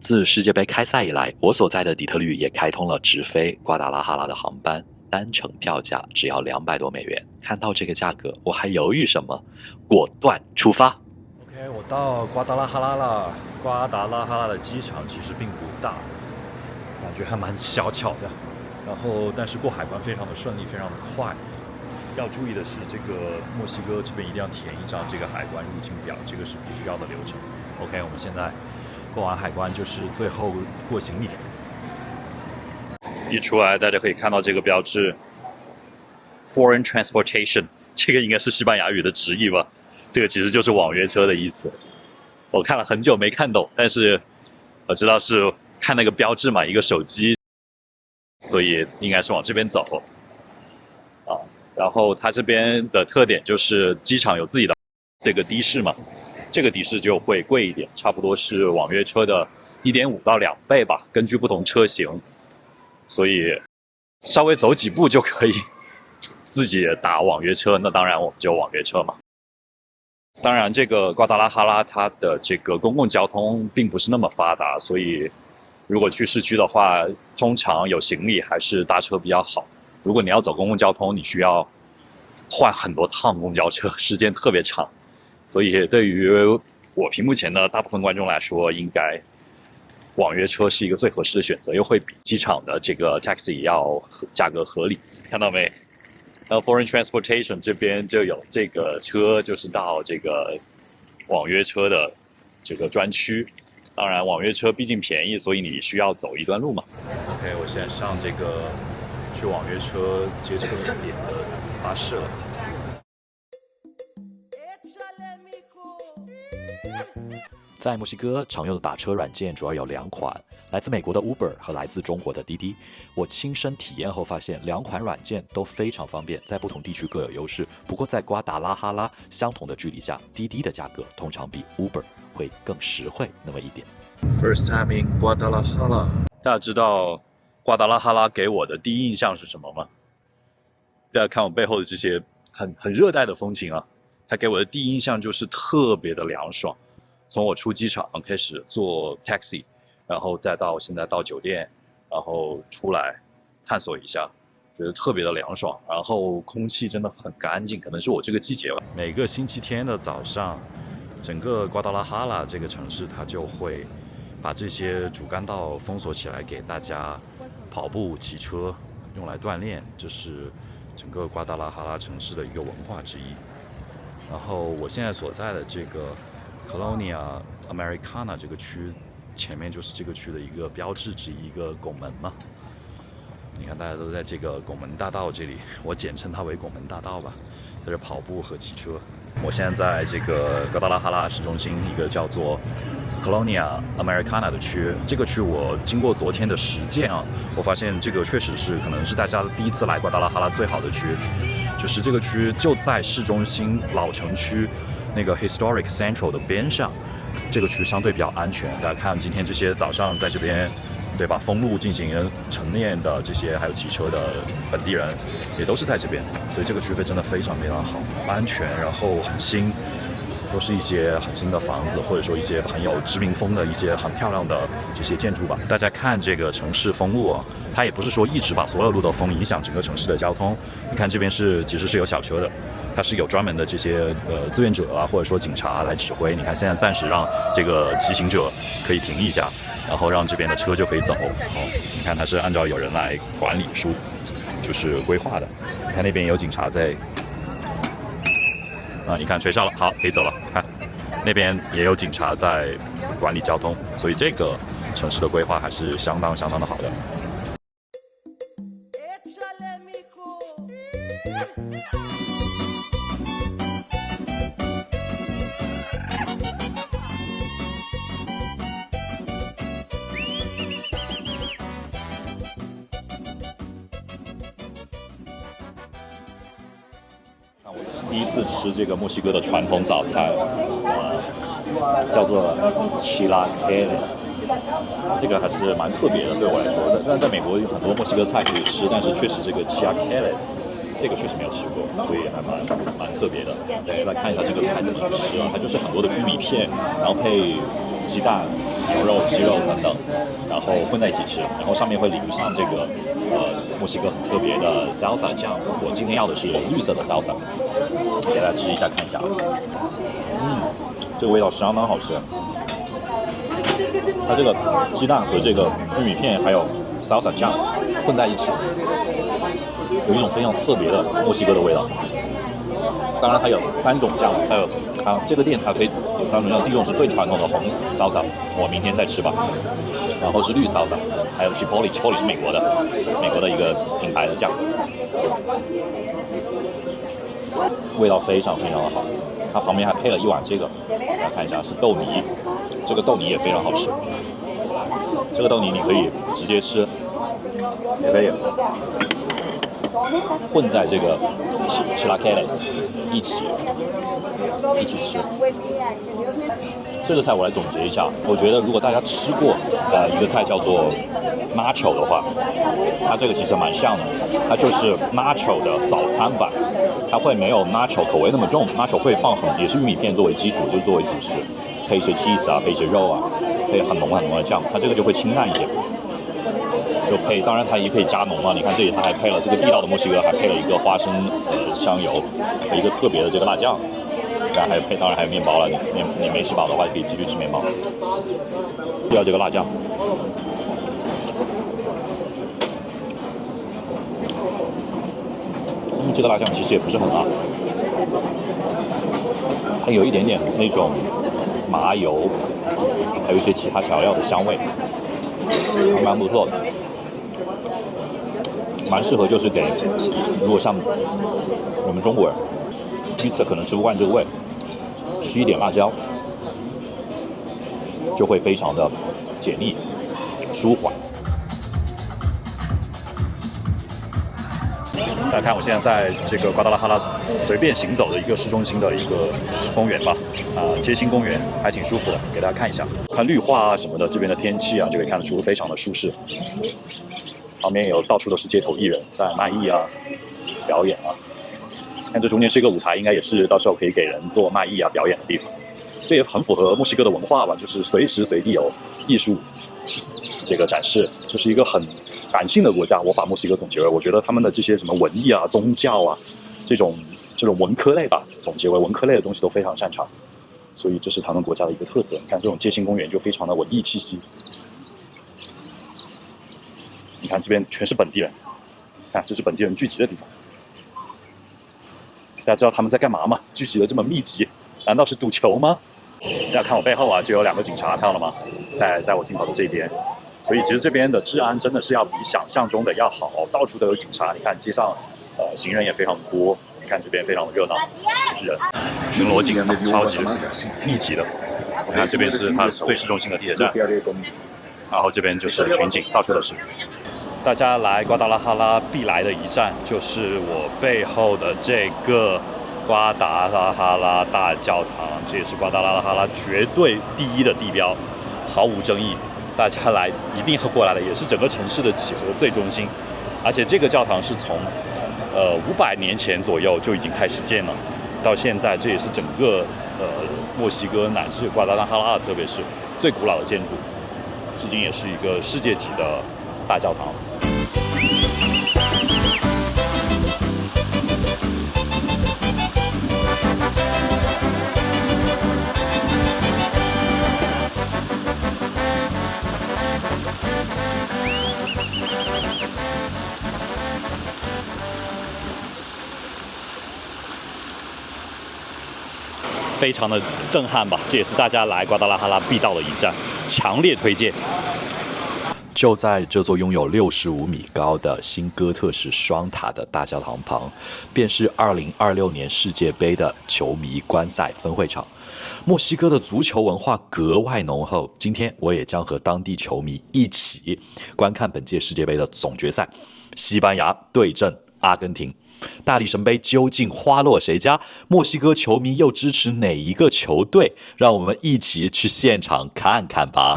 自世界杯开赛以来，我所在的底特律也开通了直飞瓜达拉哈拉的航班，单程票价只要200多美元。看到这个价格，我还犹豫什么？果断出发。OK， 我到瓜达拉哈拉了。瓜达拉哈拉的机场其实并不大，感觉还蛮小巧的。然后，但是过海关非常的顺利，非常的快。要注意的是，这个墨西哥这边一定要填一张这个海关入境表，这个是必须要的流程。OK， 我们现在过完海关就是最后过行李。一出来，大家可以看到这个标志 ，Foreign Transportation， 这个应该是西班牙语的直译吧？这个其实就是网约车的意思。我看了很久没看懂，但是我知道是看那个标志嘛，一个手机，所以应该是往这边走。啊，然后它这边的特点就是机场有自己的这个的士嘛。这个的士就会贵一点，差不多是网约车的1.5到2倍吧，根据不同车型，所以稍微走几步就可以自己打网约车。那当然我们就网约车嘛。当然，这个瓜达拉哈拉它的这个公共交通并不是那么发达，所以如果去市区的话，通常有行李还是搭车比较好。如果你要走公共交通，你需要换很多趟公交车，时间特别长。所以对于我屏幕前的大部分观众来说，应该网约车是一个最合适的选择，又会比机场的这个 taxi 要价格合理。看到没？然后 Foreign Transportation 这边就有这个车，就是到这个网约车的这个专区。当然，网约车毕竟便宜，所以你需要走一段路嘛。OK， 我现在上这个去网约车接车点的巴士了。在墨西哥常用的打车软件主要有2款，来自美国的 Uber 和来自中国的滴滴。我亲身体验后发现，2款软件都非常方便，在不同地区各有优势。不过在瓜达拉哈拉相同的距离下，滴滴的价格通常比 Uber 会更实惠那么一点。First time in Guadalajara， 大家知道瓜达拉哈拉给我的第一印象是什么吗？大家看我背后的这些很热带的风情啊，它给我的第一印象就是特别的凉爽。从我出机场开始坐 taxi， 然后再到现在到酒店，然后出来探索一下，觉得特别的凉爽。然后空气真的很干净，可能是我这个季节吧。每个星期天的早上，整个瓜达拉哈拉这个城市它就会把这些主干道封锁起来，给大家跑步、骑车用来锻炼，这是整个瓜达拉哈拉城市的一个文化之一。然后我现在所在的这个Colonia Americana 这个区，前面就是这个区的一个标志之一，一个拱门嘛。你看大家都在这个拱门大道这里，我简称它为拱门大道吧，在这跑步和骑车。我现在在这个瓜达拉哈拉市中心一个叫做 Colonia Americana 的区，这个区我经过昨天的实践啊，我发现这个确实是可能是大家第一次来瓜达拉哈拉最好的区，就是这个区就在市中心老城区那个 Historic Central 的边上，这个区相对比较安全。大家看今天这些早上在这边，对吧？封路进行晨练的这些，还有骑车的本地人，也都是在这边，所以这个区真的非常非常好，安全，然后很新，都是一些很新的房子，或者说一些很有殖民风的一些很漂亮的这些建筑吧。大家看这个城市封路啊，它也不是说一直把所有路都封，影响整个城市的交通。你看这边其实是有小车的。它是有专门的这些志愿者啊，或者说警察来指挥。你看现在暂时让这个骑行者可以停一下，然后让这边的车就可以走。你看它是按照有人来管理就是规划的。你看那边有警察在，你看吹哨了，好，可以走了。看那边也有警察在管理交通，所以这个城市的规划还是相当的好的。第一次吃这个墨西哥的传统早餐，叫做 chilaquiles， 这个还是蛮特别的，对我来说。虽然在美国有很多墨西哥菜可以吃，但是确实这个 chilaquiles 这个确实没有吃过，所以还蛮特别的。来看一下这个菜怎么吃啊？它就是很多的玉米片，然后配鸡蛋、牛肉、鸡肉等等，然后混在一起吃，然后上面会淋上这个墨西哥很特别的 salsa 酱。我今天要的是绿色的 salsa， 给大家吃一下看一下。这个味道相当好吃。它这个鸡蛋和这个玉米片还有 salsa 酱混在一起，有一种非常特别的墨西哥的味道。当然它有3种酱，它这个店它可以有3种酱，第一种是最传统的红 salsa， 我明天再吃吧。然后是绿 salsa， 还有 chipotle 是美国的一个品牌的酱，味道非常非常的好。它旁边还配了一碗这个，大家看一下是豆泥，这个豆泥也非常好吃。这个豆泥你可以直接吃，也可以混在这个 chilaquiles 一起吃。这个菜我来总结一下，我觉得如果大家吃过一个菜叫做 nacho 的话，它这个其实蛮像的，它就是 nacho 的早餐版，它会没有 nacho 口味那么重 ，nacho 会放也是玉米片作为基础，就作为主食，配一些 cheese 啊，配一些肉啊，配很浓的酱，它这个就会清淡一些。就配，当然它也可以加浓啊。你看这里它还配了这个地道的墨西哥，还配了一个花生香油和一个特别的这个辣酱，然后当然还有面包了。你没吃饱的话，可以继续吃面包。要这个辣酱，这个辣酱其实也不是很辣，它有一点点那种麻油，还有一些其他调料的香味，还蛮不错的。蛮适合就是给，如果像我们中国人第一次可能吃不惯这个味，吃一点辣椒就会非常的解腻舒缓。大家看我现在在这个瓜达拉哈拉随便行走的一个市中心的一个公园吧，街心公园还挺舒服的，给大家看一下，看绿化啊什么的，这边的天气啊就可以看得出非常的舒适。旁边到处都是街头艺人在卖艺啊、表演啊。看这中间是一个舞台，应该也是到时候可以给人做卖艺啊、表演的地方。这也很符合墨西哥的文化吧，就是随时随地有艺术这个展示，就是一个很感性的国家。我把墨西哥总结为，我觉得他们的这些什么文艺啊、宗教啊，这种文科类吧，总结为文科类的东西都非常擅长，所以这是他们国家的一个特色。你看这种街心公园就非常的文艺气息。你看这边全是本地人，看这是本地人聚集的地方。大家知道他们在干嘛吗？聚集的这么密集，难道是赌球吗？大家看我背后啊，就有2个警察，看到了吗？在我镜头的这边。所以其实这边的治安真的是要比想象中的要好，到处都有警察。你看街上，行人也非常多。你看这边非常的热闹，就是人，巡逻警超级密集的。你看这边是它最市中心的地铁站，然后这边就是群警，到处都是。大家来瓜达拉哈拉必来的一站，就是我背后的这个瓜达拉哈拉大教堂，这也是瓜达拉哈拉绝对第一的地标，毫无争议。大家来一定要过来的，也是整个城市的几何最中心。而且这个教堂是从500年前左右就已经开始建了，到现在这也是整个墨西哥乃至瓜达拉哈拉，特别是最古老的建筑，至今也是一个世界级的大教堂。非常的震撼吧，这也是大家来瓜达拉哈拉必到的一站，强烈推荐。就在这座拥有65米高的新哥特式双塔的大教堂旁，便是2026年世界杯的球迷观赛分会场。墨西哥的足球文化格外浓厚，今天我也将和当地球迷一起观看本届世界杯的总决赛，西班牙对阵阿根廷。大力神杯究竟花落谁家？墨西哥球迷又支持哪一个球队？让我们一起去现场看看吧。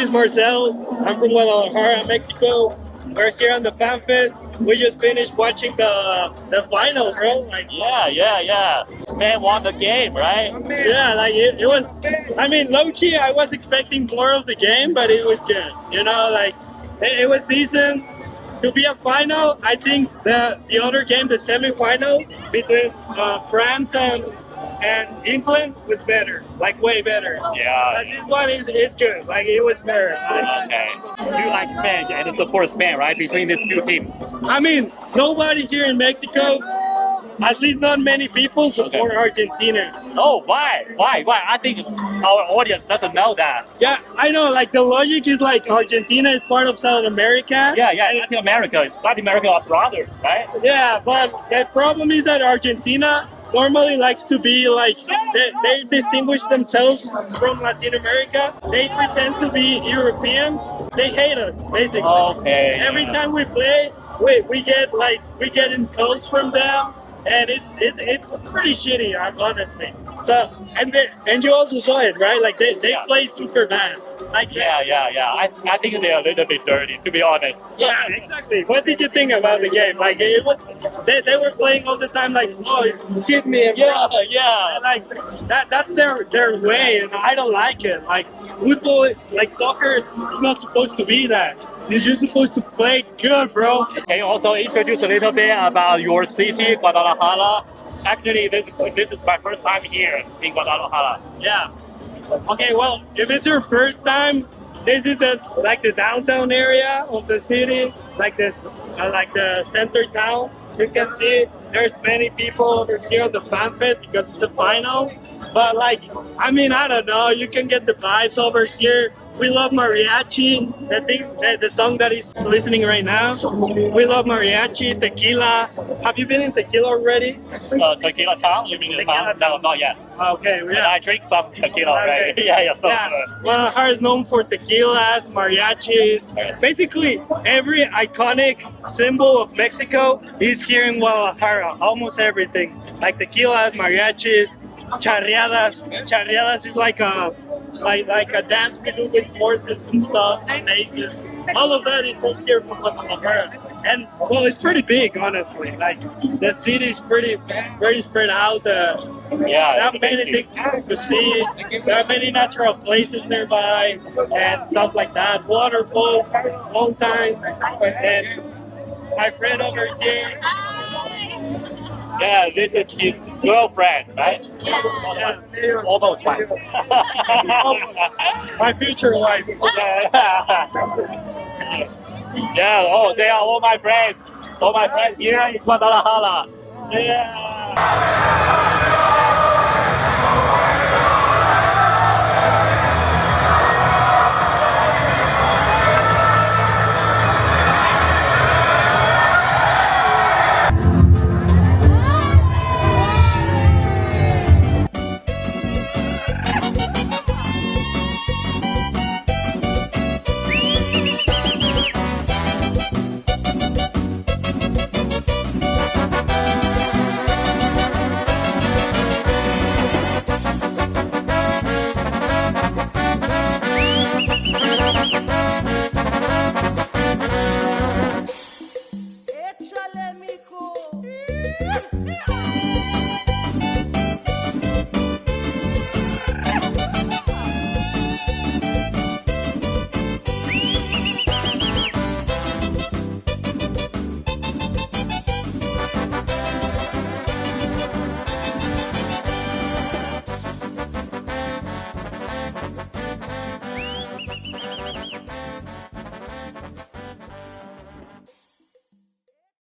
Marcel. I'm from Guadalajara, Mexico. We're here on the Fan Fest. We just finished watching the final, bro. Like, yeah. Man won the game, right? Yeah, like it was. I mean, low key, I was expecting more of the game, but it was good. You know, like it was decent. To be a final, I think the other game, the semi-final between France and England was better, like way better. Yeah. But this one is good, like it was fair. Okay. You like Spain and support Spain, right? Between these two teams. I mean, nobody here in Mexico, at least not many people, support Argentina. Oh, why? I think our audience doesn't know that. Yeah, I know. Like the logic is like Argentina is part of South America. Yeah. Latin America are brothers, right? Yeah, but the problem is that Argentina normally likes to be like they distinguish themselves from Latin America. They pretend to be Europeans. They hate us basically. Okay. Every time we play, we get insults from them. And it's pretty shitty, honestly. So and you also saw it, right? Like they play super bad. Like yeah. I think they're a little bit dirty, to be honest. Yeah, exactly. What did you think about the game? Like it was, they were playing all the time. Like, oh, hit me. Yeah. Like that's their way, and I don't like it. Like football, like soccer, it's not supposed to be that. You're just supposed to play good, bro. Can you also introduce a little bit about your city, Guadalajara? Actually, this is my first time here in Guadalajara. Yeah. Okay, well, if it's your first time, this is the downtown area of the city, like the center town. You can see there's many people over here on the Fan Fest because it's the final. But like, I mean, I don't know. You can get the vibes over here. We love mariachi. The song that he's listening right now. We love mariachi, tequila. Have you been in tequila already? Tequila town? You mean the town? No, not yet. Okay, yeah. And I drink some tequila already. Okay. Yeah. So Guadalajara is known for tequilas, mariachis. Basically, every iconic symbol of Mexico is here in Guadalajara. Almost everything, like tequilas, mariachis, charreadas. Charreadas is like a dance we do with horses and stuff, and aces. All of that is from here from Guadalajara. And well, it's pretty big, honestly. Like the city is very spread out. There are many things to see. There are many natural places nearby and stuff like that. Waterfalls, mountains, and my friend over here. Yeah, this is his girlfriend, right? Yeah. Almost wife. My future wife. Yeah, oh, they are all my friends. All my friends here in Guadalajara. Yeah. you.